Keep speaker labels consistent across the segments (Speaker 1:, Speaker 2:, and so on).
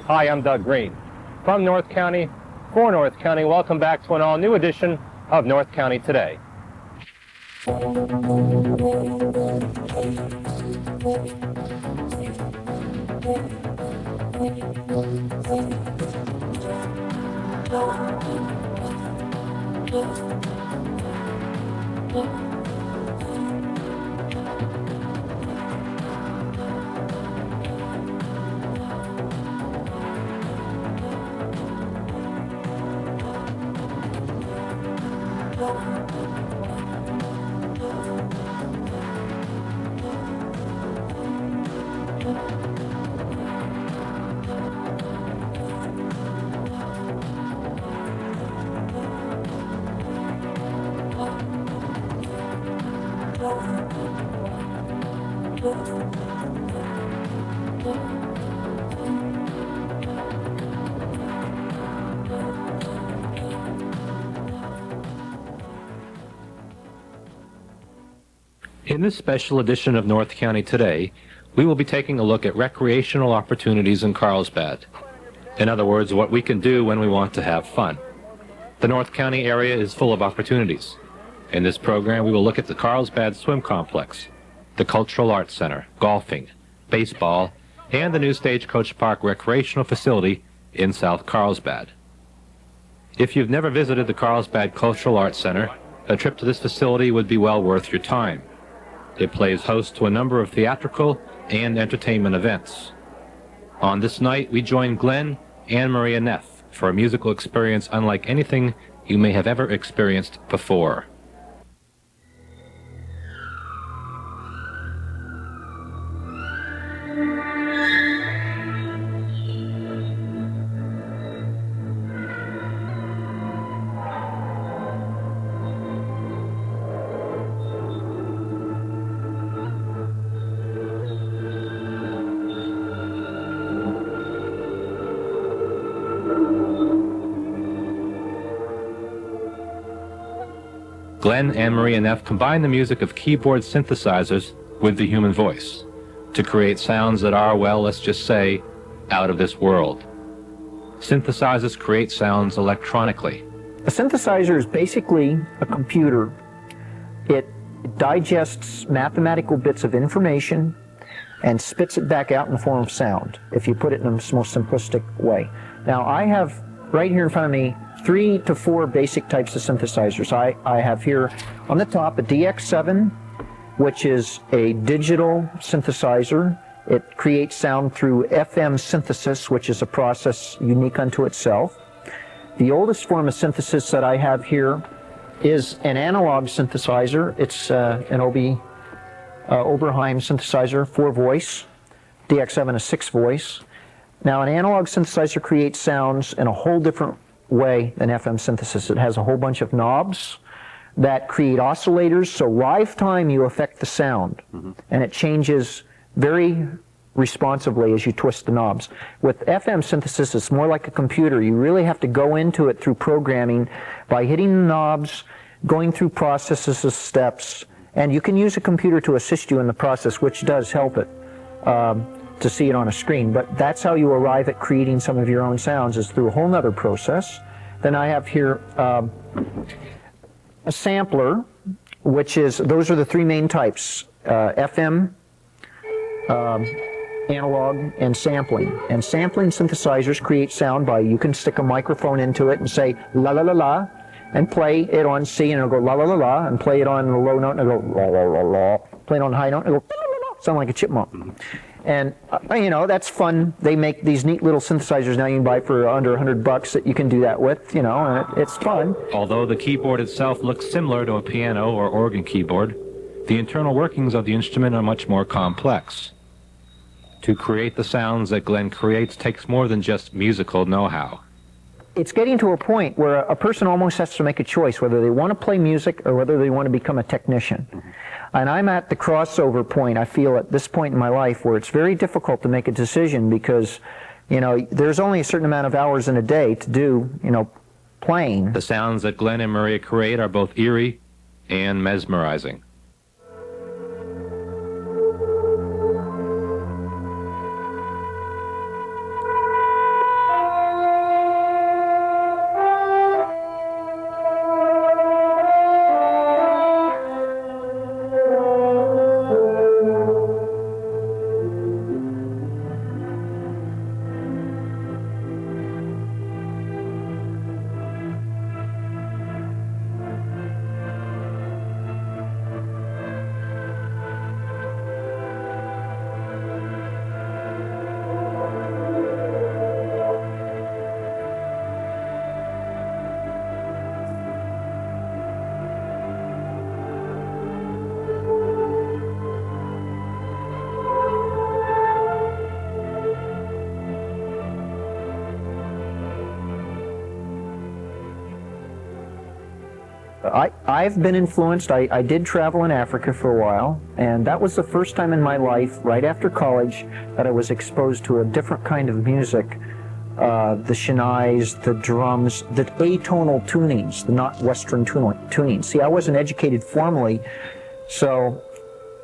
Speaker 1: Hi, I'm Doug Green. From North County, for North County, welcome back to an all-new edition of North County Today. In this special edition of North County Today, we will be taking a look at recreational opportunities in Carlsbad. In other words, what we can do when we want to have fun. The North County area is full of opportunities. In this program, we will look at the Carlsbad Swim Complex, the Cultural Arts Center, golfing, baseball, and the new Stagecoach Park recreational facility in South Carlsbad. If you've never visited the Carlsbad Cultural Arts Center, a trip to this facility would be well worth your time. It plays host to a number of theatrical and entertainment events. On this night, we join Glenn and Maria Neff for a musical experience unlike anything you may have ever experienced before. Glenn and Maria Neff combine the music of keyboard synthesizers with the human voice to create sounds that are, well, let's just say, out of this world. Synthesizers create sounds electronically.
Speaker 2: A synthesizer is basically a computer. It digests mathematical bits of information and spits it back out in the form of sound, if you put it in the most simplistic way. Now, I have right here in front of me 3 to 4 basic types of synthesizers. I have here on the top a DX7, which is a digital synthesizer. It creates sound through FM synthesis, which is a process unique unto itself. The oldest form of synthesis that I have here is an analog synthesizer. It's an Oberheim synthesizer, 4-voice, DX7 is 6-voice. Now, an analog synthesizer creates sounds in a whole different way than FM synthesis. It has a whole bunch of knobs that create oscillators, so live time you affect the sound, and it changes very responsively as you twist the knobs. With FM synthesis, it's more like a computer. You really have to go into it through programming by hitting the knobs, going through processes of steps, and you can use a computer to assist you in the process, which does help it to see it on a screen. But that's how you arrive at creating some of your own sounds, is through a whole nother process. Then I have here a sampler, which is, those are the 3 main types, FM, analog, and sampling. And sampling synthesizers create sound by, you can stick a microphone into it and say la la la la, and play it on C, and it'll go la la la la, and play it on the low note, and it'll go la la la la. Play it on the high note, and it'll go la la la, sound like a chipmunk. And, you know, that's fun. They make these neat little synthesizers now you can buy for under $100 that you can do that with, you know, and it's fun.
Speaker 1: Although the keyboard itself looks similar to a piano or organ keyboard, the internal workings of the instrument are much more complex. To create the sounds that Glenn creates takes more than just musical know-how.
Speaker 2: It's getting to a point where a person almost has to make a choice whether they want to play music or whether they want to become a technician. And I'm at the crossover point, I feel, at this point in my life, where it's very difficult to make a decision because, you know, there's only a certain amount of hours in a day to do, you know, playing.
Speaker 1: The sounds that Glenn and Maria create are both eerie and mesmerizing.
Speaker 2: I've been influenced. I did travel in Africa for a while, and that was the first time in my life, right after college, that I was exposed to a different kind of music. The shenais, the drums, the atonal tunings, the not Western tunings. See, I wasn't educated formally, so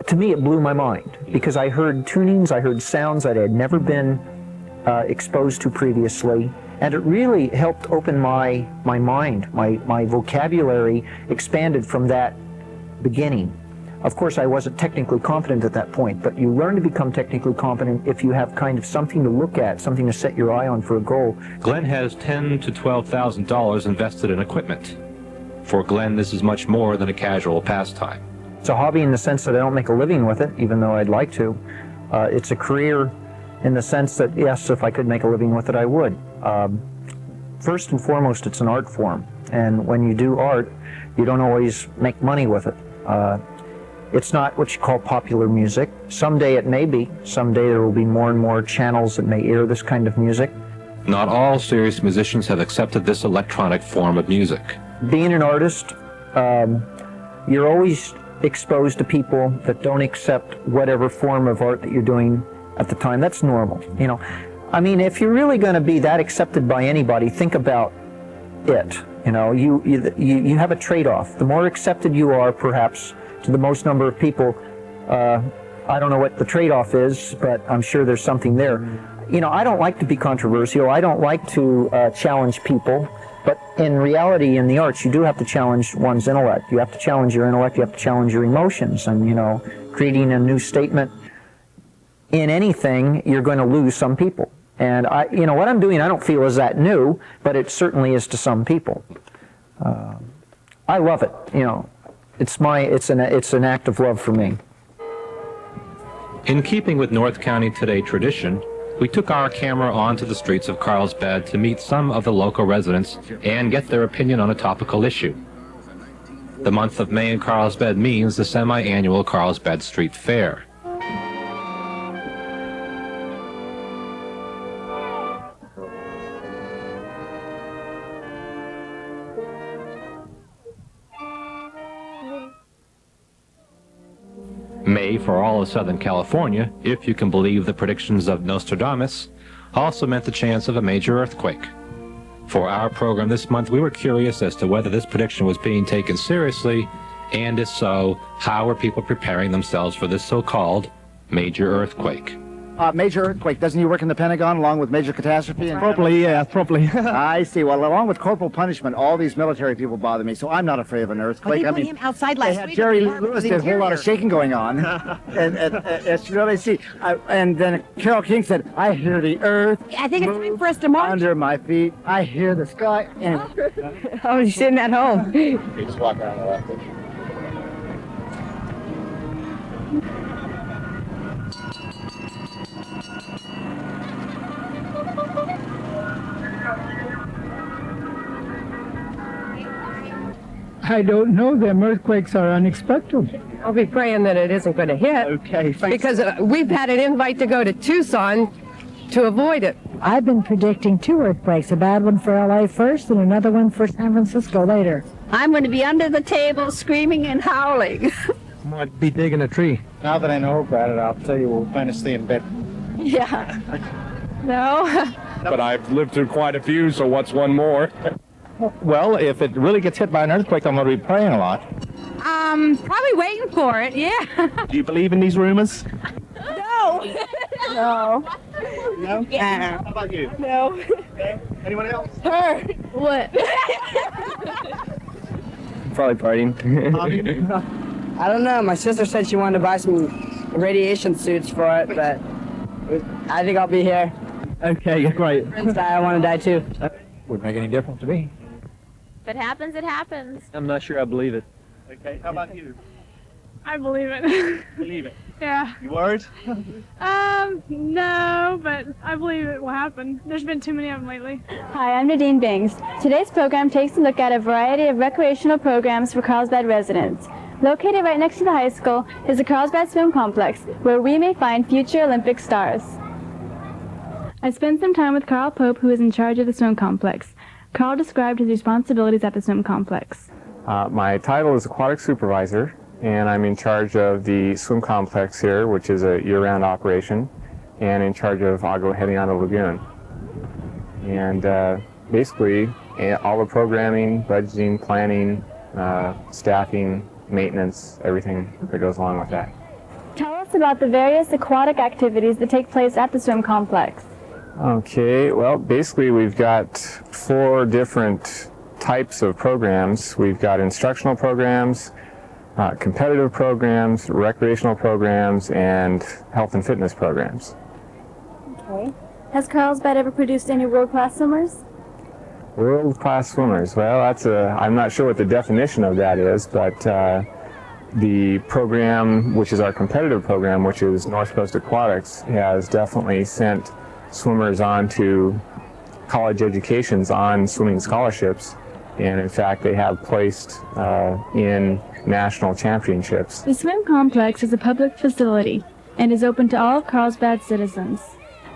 Speaker 2: to me it blew my mind, because I heard tunings, I heard sounds that I had never been exposed to previously, and it really helped open my mind. My vocabulary expanded from that beginning. Of course, I wasn't technically competent at that point, but you learn to become technically competent if you have kind of something to look at, something to set your eye on for a goal.
Speaker 1: Glenn has $10,000 to $12,000 invested in equipment. For Glenn, this is much more than a casual pastime.
Speaker 2: It's a hobby in the sense that I don't make a living with it, even though I'd like to. It's a career in the sense that, yes, if I could make a living with it, I would. First and foremost, it's an art form. And when you do art, you don't always make money with it. It's not what you call popular music. Someday it may be. Someday there will be more and more channels that may air this kind of music.
Speaker 1: Not all serious musicians have accepted this electronic form of music.
Speaker 2: Being an artist, you're always exposed to people that don't accept whatever form of art that you're doing at the time. That's normal, you know. I mean, if you're really going to be that accepted by anybody, think about it. You know, you have a trade-off. The more accepted you are, perhaps, to the most number of people, I don't know what the trade-off is, but I'm sure there's something there. You know, I don't like to be controversial. I don't like to challenge people, but in reality, in the arts, you do have to challenge one's intellect. You have to challenge your intellect. You have to challenge your emotions. And, you know, creating a new statement in anything, you're going to lose some people. And you know, what I'm doing, I don't feel is that new, but it certainly is to some people. I love it. You know. It's an act of love for me.
Speaker 1: In keeping with North County Today tradition, we took our camera onto the streets of Carlsbad to meet some of the local residents and get their opinion on a topical issue. The month of May in Carlsbad means the semi-annual Carlsbad Street Fair. May for all of Southern California, if you can believe the predictions of Nostradamus, also meant the chance of a major earthquake. For our program this month, we were curious as to whether this prediction was being taken seriously, and if so, how were people preparing themselves for this so-called major earthquake?
Speaker 3: Major earthquake, doesn't he work in the Pentagon along with major catastrophe?
Speaker 4: Probably, yeah, probably.
Speaker 3: I see. Well, along with corporal punishment, all these military people bother me, so I'm not afraid of an earthquake.
Speaker 5: They put him outside last week.
Speaker 3: Jerry Lewis did a whole lot of shaking going on. and it's really, and then Carole King said, I hear the earth
Speaker 5: I think it's time for us to march.
Speaker 3: under my feet. I hear the sky. Anyway.
Speaker 5: Oh, he's sitting at home.
Speaker 3: You just walk around the left.
Speaker 4: I don't know. Them earthquakes are unexpected.
Speaker 6: I'll be praying that it isn't going to hit.
Speaker 4: Okay, thanks.
Speaker 6: Because we've had an invite to go to Tucson to avoid it.
Speaker 7: I've been predicting 2 earthquakes, a bad one for LA first and another one for San Francisco later.
Speaker 8: I'm going to be under the table screaming and howling.
Speaker 4: Might be digging a tree.
Speaker 3: Now that I know about it, I'll tell you we'll plan to stay in bed.
Speaker 8: Yeah. No.
Speaker 9: But I've lived through quite a few, so what's one more?
Speaker 3: Well, if it really gets hit by an earthquake, I'm going to be praying a lot.
Speaker 8: Probably waiting for it, yeah.
Speaker 4: Do you believe in these rumors?
Speaker 8: No. No.
Speaker 3: No?
Speaker 8: Yeah.
Speaker 3: How about you?
Speaker 8: No.
Speaker 3: Okay. Anyone else?
Speaker 8: Her. What?
Speaker 4: Probably partying.
Speaker 6: I don't know. My sister said she wanted to buy some radiation suits for it, but I think I'll be here.
Speaker 4: Okay, great.
Speaker 6: Friends die, I want to die too.
Speaker 3: Wouldn't make any difference to me.
Speaker 10: If it happens, it happens.
Speaker 4: I'm not sure I believe it.
Speaker 3: Okay, how about you?
Speaker 11: I believe it.
Speaker 3: Believe it.
Speaker 11: Yeah.
Speaker 3: You worried?
Speaker 11: No, but I believe it will happen. There's been too many of them lately.
Speaker 10: Hi, I'm Nadine Bangs. Today's program takes a look at a variety of recreational programs for Carlsbad residents. Located right next to the high school is the Carlsbad Swim Complex, where we may find future Olympic stars. I spent some time with Carl Pope, who is in charge of the swim complex. Carl described his responsibilities at the swim complex.
Speaker 12: My title is Aquatic Supervisor, and I'm in charge of the swim complex here, which is a year-round operation, and in charge of Agua Hedionda Lagoon. And basically, all the programming, budgeting, planning, staffing, maintenance, everything that goes along with that.
Speaker 10: Tell us about the various aquatic activities that take place at the swim complex.
Speaker 12: Okay, well, basically we've got 4 different types of programs. We've got instructional programs, competitive programs, recreational programs, and health and fitness programs.
Speaker 10: Okay. Has Carlsbad ever produced any world-class swimmers?
Speaker 12: World-class swimmers, well, I'm not sure what the definition of that is, but the program, which is our competitive program, which is North Coast Aquatics, has definitely sent swimmers on to college educations on swimming scholarships, and in fact they have placed in national championships.
Speaker 10: The swim complex is a public facility and is open to all of Carlsbad citizens.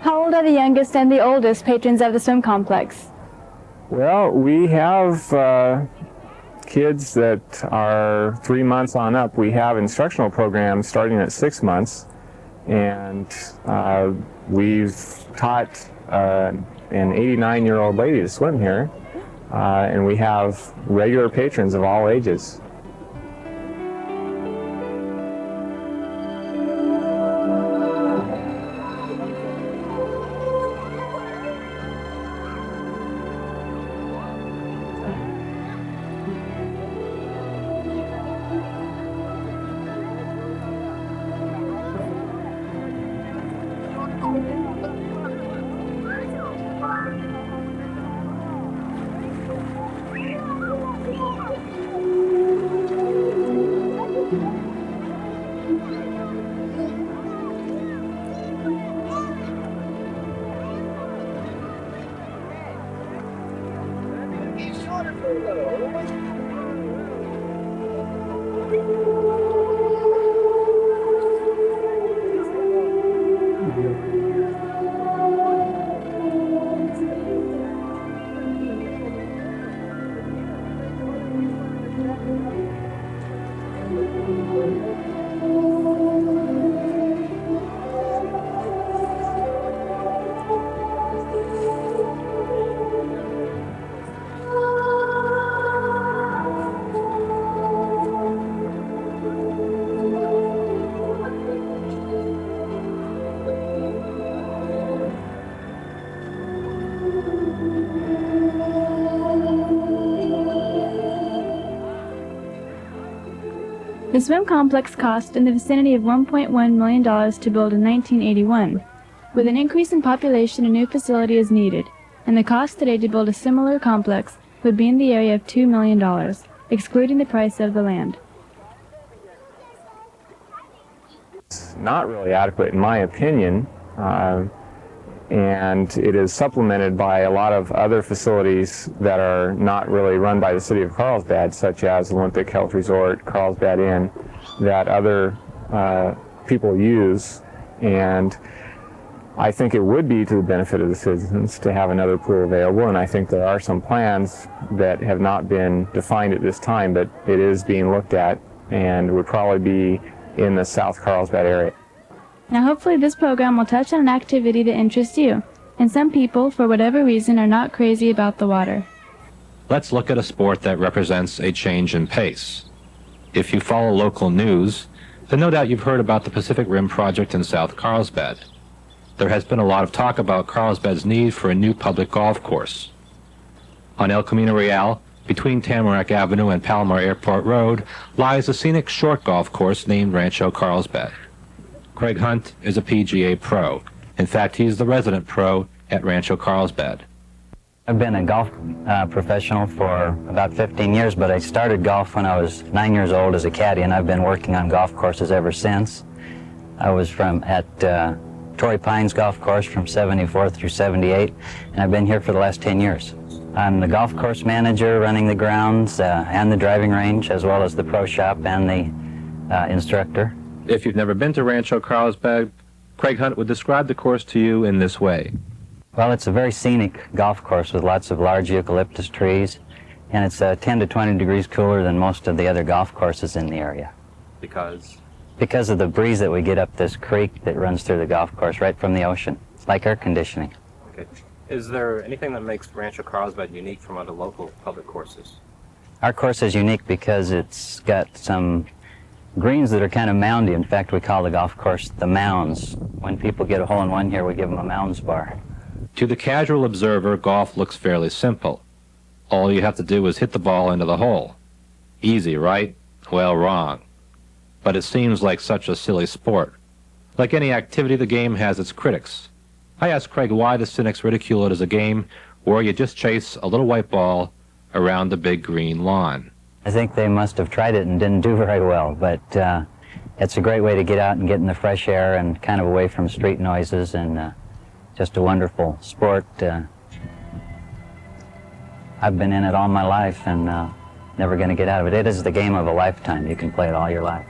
Speaker 10: How old are the youngest and the oldest patrons of the swim complex?
Speaker 12: Well, we have kids that are 3 months on up. We have instructional programs starting at 6 months, and we've taught an 89-year-old lady to swim here, and we have regular patrons of all ages.
Speaker 10: The swim complex cost in the vicinity of $1.1 million to build in 1981. With an increase in population, a new facility is needed, and the cost today to build a similar complex would be in the area of $2 million, excluding the price of the land.
Speaker 12: It's not really adequate in my opinion, and it is supplemented by a lot of other facilities that are not really run by the city of Carlsbad, such as Olympic Health Resort, Carlsbad Inn, that other people use, and I think it would be to the benefit of the citizens to have another pool available, and I think there are some plans that have not been defined at this time, but it is being looked at and would probably be in the South Carlsbad area.
Speaker 10: Now hopefully this program will touch on an activity that interests you, and some people, for whatever reason, are not crazy about the water.
Speaker 1: Let's look at a sport that represents a change in pace. If you follow local news, then no doubt you've heard about the Pacific Rim project in South Carlsbad. There has been a lot of talk about Carlsbad's need for a new public golf course. On El Camino Real, between Tamarack Avenue and Palomar Airport Road, lies a scenic short golf course named Rancho Carlsbad. Craig Hunt is a PGA pro. In fact, he's the resident pro at Rancho Carlsbad.
Speaker 13: I've been a golf professional for about 15 years, but I started golf when I was 9 years old as a caddy, and I've been working on golf courses ever since. I was at Torrey Pines Golf Course from 74 through 78, and I've been here for the last 10 years. I'm the golf course manager, running the grounds and the driving range, as well as the pro shop and the instructor.
Speaker 1: If you've never been to Rancho Carlsbad, Craig Hunt would describe the course to you in this way.
Speaker 13: Well, it's a very scenic golf course with lots of large eucalyptus trees, and it's 10 to 20 degrees cooler than most of the other golf courses in the area.
Speaker 1: Because?
Speaker 13: Because of the breeze that we get up this creek that runs through the golf course right from the ocean. It's like air conditioning.
Speaker 1: Okay. Is there anything that makes Rancho Carlsbad unique from other local public courses?
Speaker 13: Our course is unique because it's got some greens that are kind of moundy. In fact, we call the golf course the Mounds. When people get a hole-in-one here, we give them a Mounds bar.
Speaker 1: To the casual observer, golf looks fairly simple. All you have to do is hit the ball into the hole. Easy, right? Well, wrong. But it seems like such a silly sport. Like any activity, the game has its critics. I asked Craig why the cynics ridicule it as a game where you just chase a little white ball around the big green lawn.
Speaker 13: I think they must have tried it and didn't do very well, but it's a great way to get out and get in the fresh air and kind of away from street noises, and just a wonderful sport. I've been in it all my life and never going to get out of it. It is the game of a lifetime. You can play it all your life.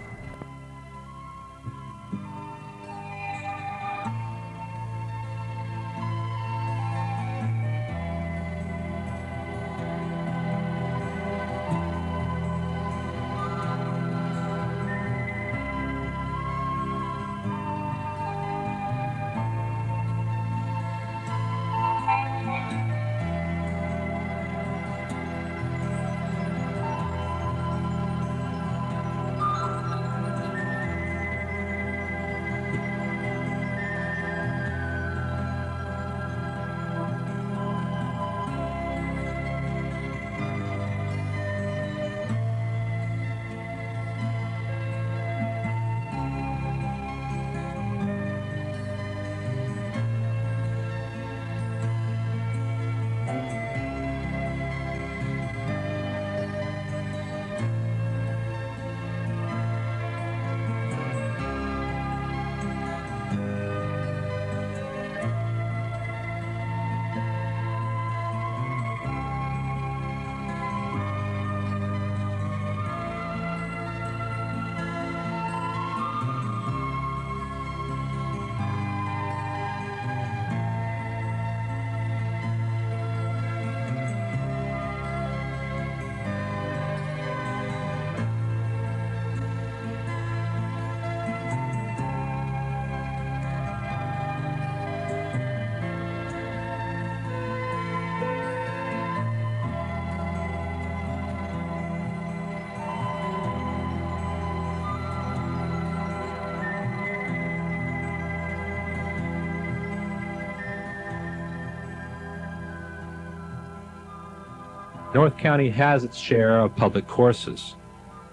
Speaker 1: North County has its share of public courses.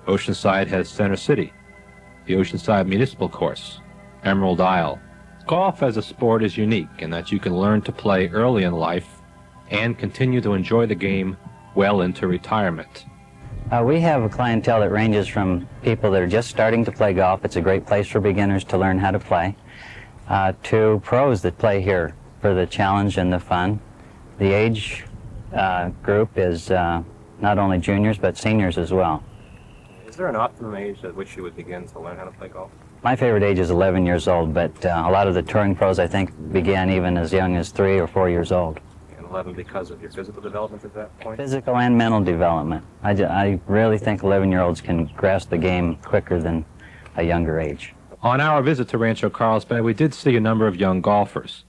Speaker 1: Oceanside has Center City, the Oceanside Municipal Course, Emerald Isle. Golf as a sport is unique in that you can learn to play early in life and continue to enjoy the game well into retirement.
Speaker 13: We have a clientele that ranges from people that are just starting to play golf. It's a great place for beginners to learn how to play, to pros that play here for the challenge and the fun. The age group is not only juniors but seniors as well.
Speaker 1: Is there an optimum age at which you would begin to learn how to play golf?
Speaker 13: My favorite age is 11 years old, but a lot of the touring pros I think began even as young as 3 or 4 years old.
Speaker 1: And 11 because of your physical development at that point?
Speaker 13: Physical and mental development. I really think 11-year-olds can grasp the game quicker than a younger age.
Speaker 1: On our visit to Rancho Carlsbad, we did see a number of young golfers.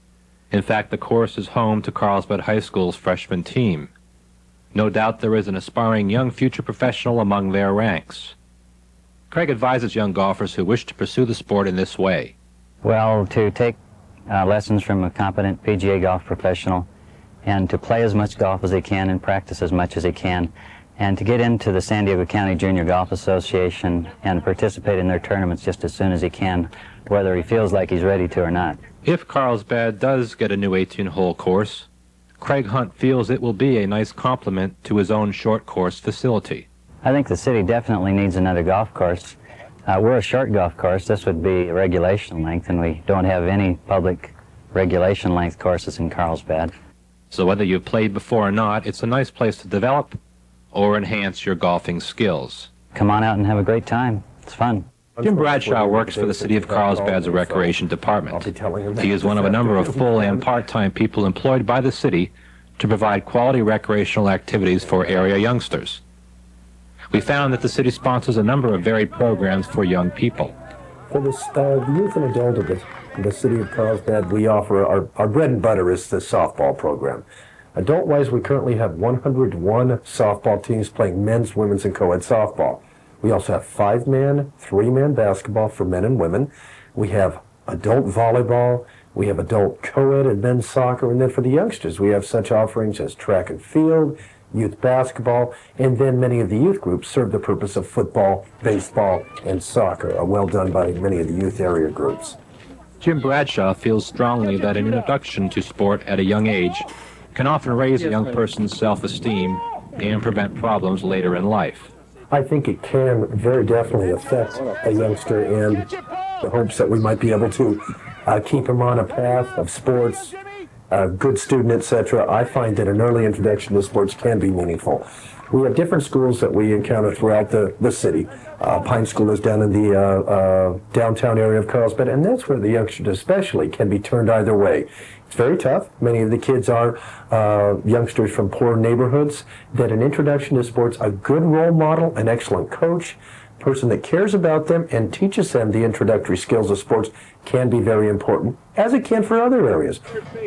Speaker 1: In fact, the course is home to Carlsbad High School's freshman team. No doubt there is an aspiring young future professional among their ranks. Craig advises young golfers who wish to pursue the sport in this way.
Speaker 13: Well, to take lessons from a competent PGA golf professional and to play as much golf as they can and practice as much as they can, and to get into the San Diego County Junior Golf Association and participate in their tournaments just as soon as he can, whether he feels like he's ready to or not.
Speaker 1: If Carlsbad does get a new 18-hole course, Craig Hunt feels it will be a nice complement to his own short course facility.
Speaker 13: I think the city definitely needs another golf course. We're a short golf course. This would be regulation length, and we don't have any public regulation length courses in Carlsbad.
Speaker 1: So whether you've played before or not, it's a nice place to develop or enhance your golfing skills.
Speaker 13: Come on out and have a great time. It's fun.
Speaker 1: Jim Bradshaw works for the City of Carlsbad's Recreation Department. He is one of a number of full and part-time people employed by the city to provide quality recreational activities for area youngsters. We found that the city sponsors a number of varied programs for young people.
Speaker 14: For the youth and adult of the city of Carlsbad, we offer our bread and butter is the softball program. Adult-wise, we currently have 101 softball teams playing men's, women's, and co-ed softball. We also have 5-man, 3-man basketball for men and women. We have adult volleyball. We have adult co-ed and men's soccer. And then for the youngsters, we have such offerings as track and field, youth basketball, and then many of the youth groups serve the purpose of football, baseball, and soccer, well done by many of the youth area groups.
Speaker 1: Jim Bradshaw feels strongly that an introduction to sport at a young age can often raise a young person's self-esteem and prevent problems later in life.
Speaker 14: I think it can very definitely affect a youngster in the hopes that we might be able to keep him on a path of sports, a good student, etc. I find that an early introduction to sports can be meaningful. We have different schools that we encounter throughout the city. Pine School is down in the downtown area of Carlsbad, and that's where the youngsters especially can be turned either way. It's very tough. Many of the kids are youngsters from poor neighborhoods. That an introduction to sports, a good role model, an excellent coach, person that cares about them and teaches them the introductory skills of sports can be very important, as it can for other areas.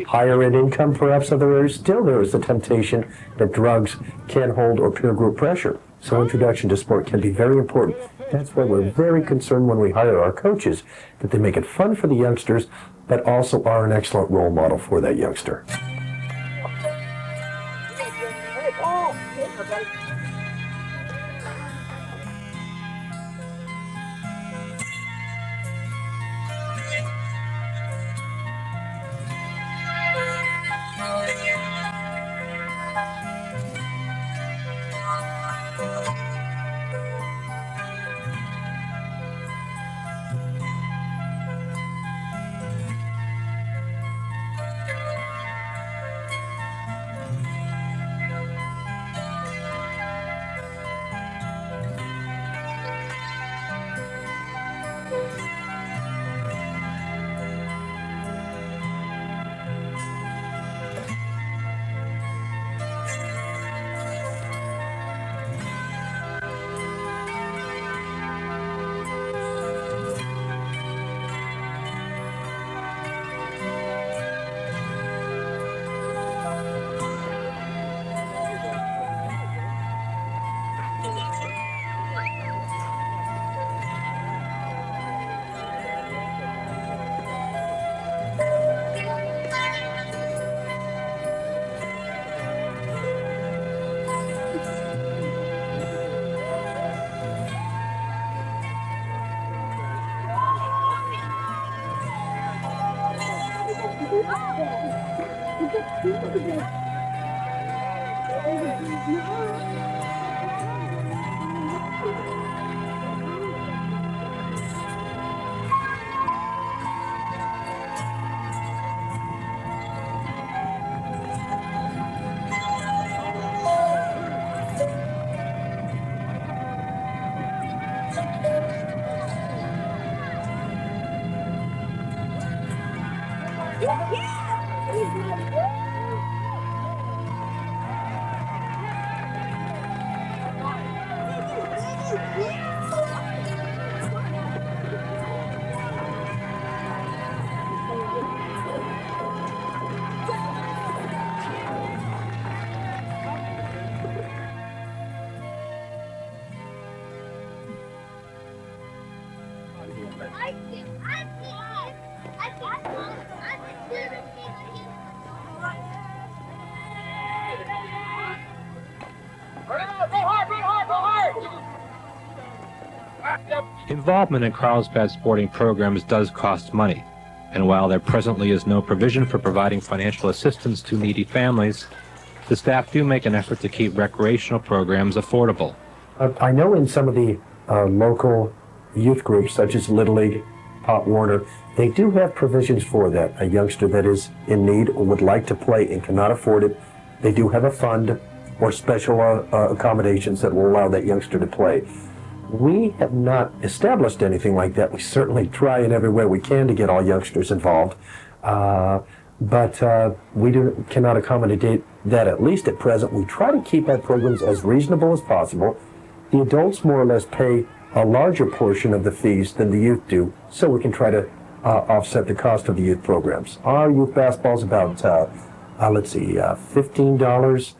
Speaker 14: Higher in income, perhaps other areas, still there is the temptation that drugs can hold or peer group pressure. So introduction to sport can be very important. That's why we're very concerned when we hire our coaches, that they make it fun for the youngsters, but also are an excellent role model for that youngster.
Speaker 1: Involvement in Carlsbad sporting programs does cost money, and while there presently is no provision for providing financial assistance to needy families, the staff do make an effort to keep recreational programs affordable.
Speaker 14: I know in some of the local youth groups, such as Little League, Pop Warner, they do have provisions for that. A youngster that is in need or would like to play and cannot afford it, they do have a fund or special accommodations that will allow that youngster to play. We have not established anything like that. We certainly try in every way we can to get all youngsters involved. but we cannot accommodate that, at least at present. We try to keep our programs as reasonable as possible. The adults more or less pay a larger portion of the fees than the youth do, so we can try to offset the cost of the youth programs. Our youth basketball is about, let's see, $15,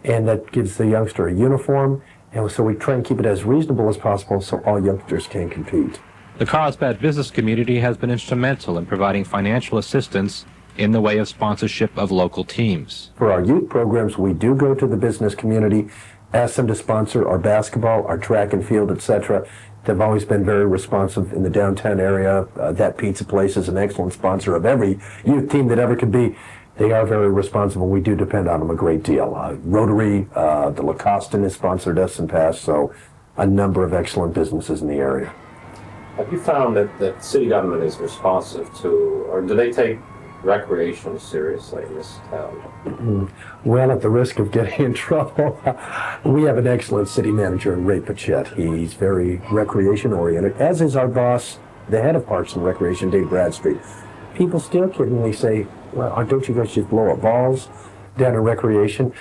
Speaker 14: and that gives the youngster a uniform, and so we try and keep it as reasonable as possible so all youngsters can compete.
Speaker 1: The Carlsbad business community has been instrumental in providing financial assistance in the way of sponsorship of local teams.
Speaker 14: For our youth programs, we do go to the business community, ask them to sponsor our basketball, our track and field, etc. They've always been very responsive in the downtown area. That Pizza Place is an excellent sponsor of every youth team that ever could be. They are very responsible. We do depend on them a great deal. Rotary, the Lacoste has sponsored us in past, so a number of excellent businesses in the area.
Speaker 1: Have you found that city government is responsive to, or do they take recreation seriously in this town?
Speaker 14: Well, at the risk of getting in trouble, we have an excellent city manager in Ray Pachette. He's very recreation-oriented, as is our boss, the head of Parks and Recreation, Dave Bradstreet. People still kiddingly say, well, don't you guys just blow up balls down in recreation?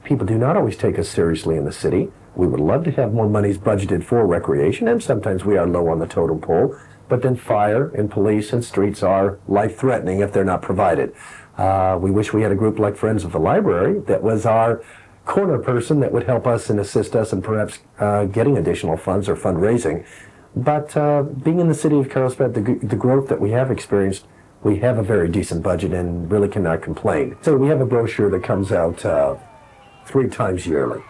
Speaker 14: People do not always take us seriously in the city. We would love to have more monies budgeted for recreation, and sometimes we are low on the totem pole. But then fire and police and streets are life-threatening if they're not provided. We wish we had a group like Friends of the Library that was our corner person that would help us and assist us in perhaps getting additional funds or fundraising. But being in the city of Carlsbad, the growth that we have experienced, we have a very decent budget and really cannot complain. So we have a brochure that comes out 3 times yearly.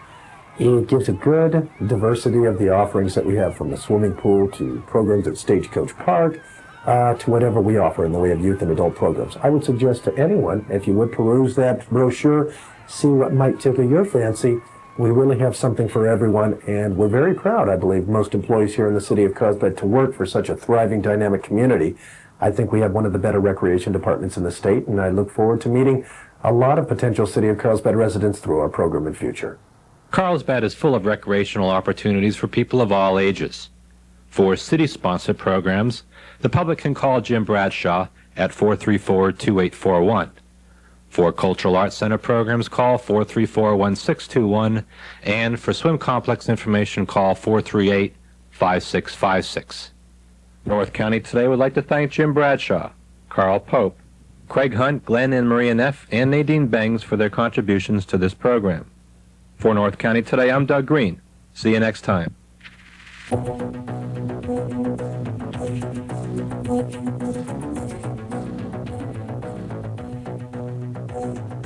Speaker 14: It gives a good diversity of the offerings that we have, from the swimming pool to programs at Stagecoach Park to whatever we offer in the way of youth and adult programs. I would suggest to anyone, if you would peruse that brochure, see what might tickle your fancy. We really have something for everyone, and we're very proud, I believe, most employees here in the city of Carlsbad to work for such a thriving, dynamic community. I think we have one of the better recreation departments in the state, and I look forward to meeting a lot of potential city of Carlsbad residents through our program in future.
Speaker 1: Carlsbad is full of recreational opportunities for people of all ages. For city-sponsored programs, the public can call Jim Bradshaw at 434-2841. For Cultural Arts Center programs, call 434-1621, and for swim complex information, call 438-5656. North County Today would like to thank Jim Bradshaw, Carl Pope, Craig Hunt, Glenn and Maria Neff, and Nadine Bangs for their contributions to this program. For North County Today, I'm Doug Green. See you next time.
Speaker 14: Thank you.